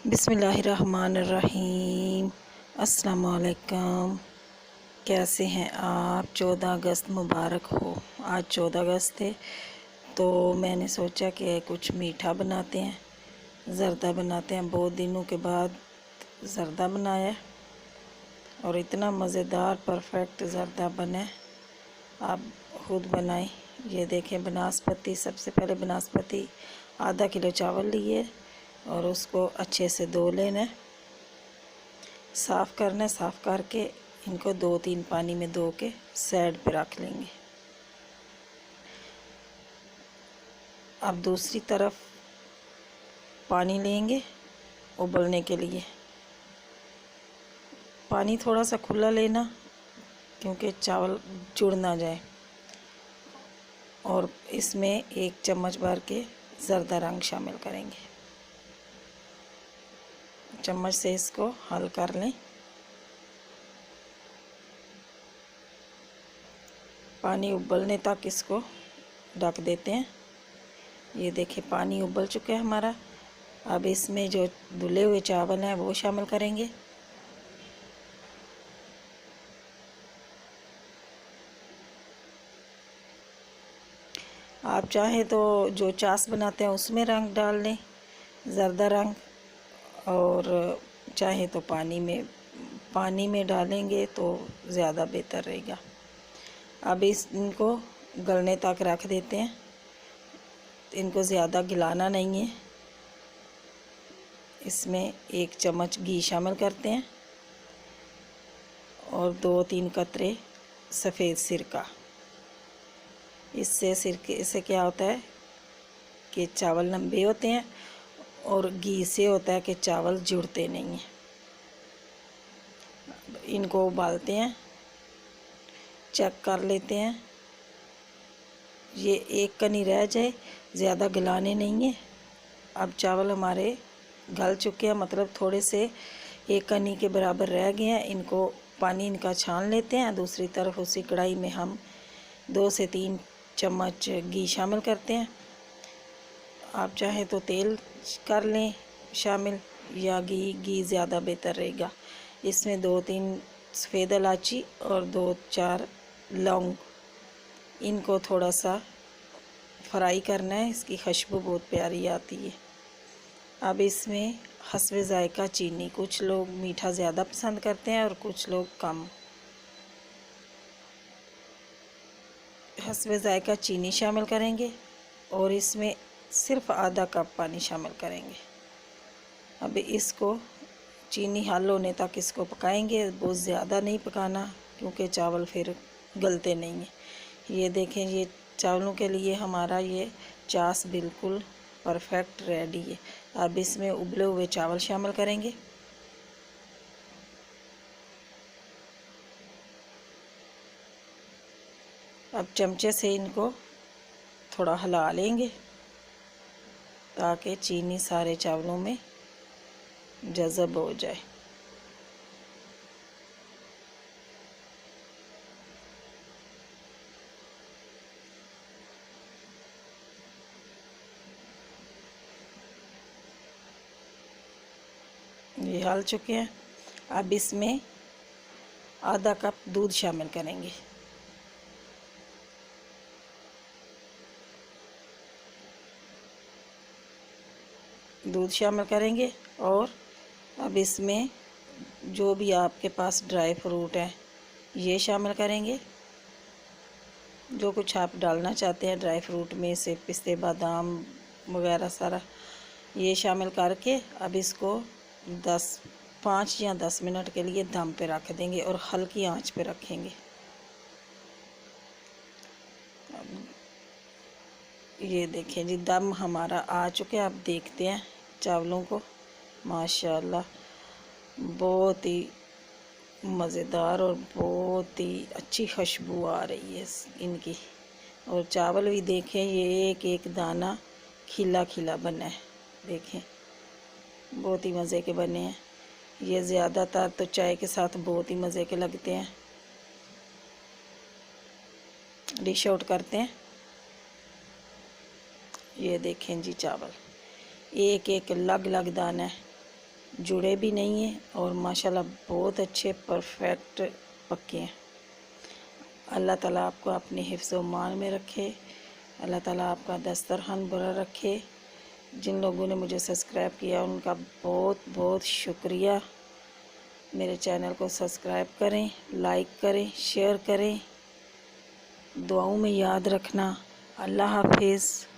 बिस्मिल्लाहिर्रहमानिर्रहीम। अस्सलाम वालेकुम। कैसे हैं आप? 14 अगस्त मुबारक हो। आज 14 अगस्त है तो मैंने सोचा कि कुछ मीठा बनाते हैं, ज़र्दा बनाते हैं। बहुत दिनों के बाद ज़र्दा बनाया और इतना मज़ेदार परफेक्ट ज़र्दा बना। आप खुद बनाएं। ये देखें, बनास्पति। सबसे पहले बनास्पति आधा किलो चावल लिए और उसको अच्छे से धो लेना, साफ़ करना। साफ़ करके इनको 2-3 पानी में धो के साइड पे रख लेंगे। अब दूसरी तरफ पानी लेंगे उबलने के लिए। पानी थोड़ा सा खुला लेना क्योंकि चावल जुड़ ना जाए। और इसमें 1 चम्मच भर के ज़र्दा रंग शामिल करेंगे। चम्मच से इसको हल कर लें। पानी उबलने तक इसको ढक देते हैं। ये देखिए, पानी उबल चुका है हमारा। अब इसमें जो धुले हुए चावल हैं वो शामिल करेंगे। आप चाहें तो जो चास बनाते हैं उसमें रंग डाल लें, ज़र्दा रंग। और चाहे तो पानी में डालेंगे तो ज़्यादा बेहतर रहेगा। अब इनको गलने तक रख देते हैं। इनको ज़्यादा गिलाना नहीं है। इसमें 1 चम्मच घी शामिल करते हैं और 2-3 कतरे सफ़ेद सिरका। इससे क्या होता है कि चावल लंबे होते हैं और घी से होता है कि चावल जुड़ते नहीं हैं। इनको उबालते हैं, चेक कर लेते हैं। ये एक कनी रह जाए, ज़्यादा गलाने नहीं है। अब चावल हमारे गल चुके हैं, मतलब थोड़े से 1 कनी के बराबर रह गए हैं। इनको पानी इनका छान लेते हैं। दूसरी तरफ उसी कढ़ाई में हम 2 से 3 चम्मच घी शामिल करते हैं। आप चाहें तो तेल कर लें शामिल या घी ज़्यादा बेहतर रहेगा। इसमें 2-3 सफ़ेद इलायची और 2-4 लौंग, इनको थोड़ा सा फ्राई करना है। इसकी खुशबू बहुत प्यारी आती है। अब इसमें हस्बे ज़ायक़ा चीनी, कुछ लोग मीठा ज़्यादा पसंद करते हैं और कुछ लोग कम। हस्बे ज़ायक़ा चीनी शामिल करेंगे और इसमें सिर्फ आधा कप पानी शामिल करेंगे। अब इसको चीनी हल होने तक इसको पकाएंगे। बहुत ज़्यादा नहीं पकाना क्योंकि चावल फिर गलते नहीं हैं। ये देखें, ये चावलों के लिए हमारा ये चास बिल्कुल परफेक्ट रेडी है। अब इसमें उबले हुए चावल शामिल करेंगे। अब चमचे से इनको थोड़ा हिला लेंगे ताकि चीनी सारे चावलों में जज़ब हो जाए। ये हाल चुके हैं। अब इसमें आधा कप दूध शामिल करेंगे। दूध शामिल करेंगे और अब इसमें जो भी आपके पास ड्राई फ्रूट है ये शामिल करेंगे। जो कुछ आप डालना चाहते हैं ड्राई फ्रूट में से पिस्ते, बादाम वगैरह सारा ये शामिल करके अब इसको 5 या 10 मिनट के लिए दम पे रख देंगे और हल्की आंच पे रखेंगे। ये देखें जी, दम हमारा आ चुके। आप देखते हैं चावलों को, माशाल्लाह बहुत ही मज़ेदार और बहुत ही अच्छी खुशबू आ रही है इनकी। और चावल भी देखें, ये एक एक दाना खिला खिला बना है। देखें, बहुत ही मज़े के बने हैं। ये ज़्यादातर तो चाय के साथ बहुत ही मज़े के लगते हैं। डिश आउट करते हैं। ये देखें जी, चावल एक एक अलग अलग दाना है। जुड़े भी नहीं हैं और माशाल्लाह बहुत अच्छे परफेक्ट पके हैं। अल्लाह ताला आपको अपने हिफ्ज़ व मान में रखे, अल्लाह ताला आपका दस्तरखान भरा रखे। जिन लोगों ने मुझे सब्सक्राइब किया उनका बहुत बहुत शुक्रिया। मेरे चैनल को सब्सक्राइब करें, लाइक करें, शेयर करें, दुआओं में याद रखना। अल्लाह हाफिज़।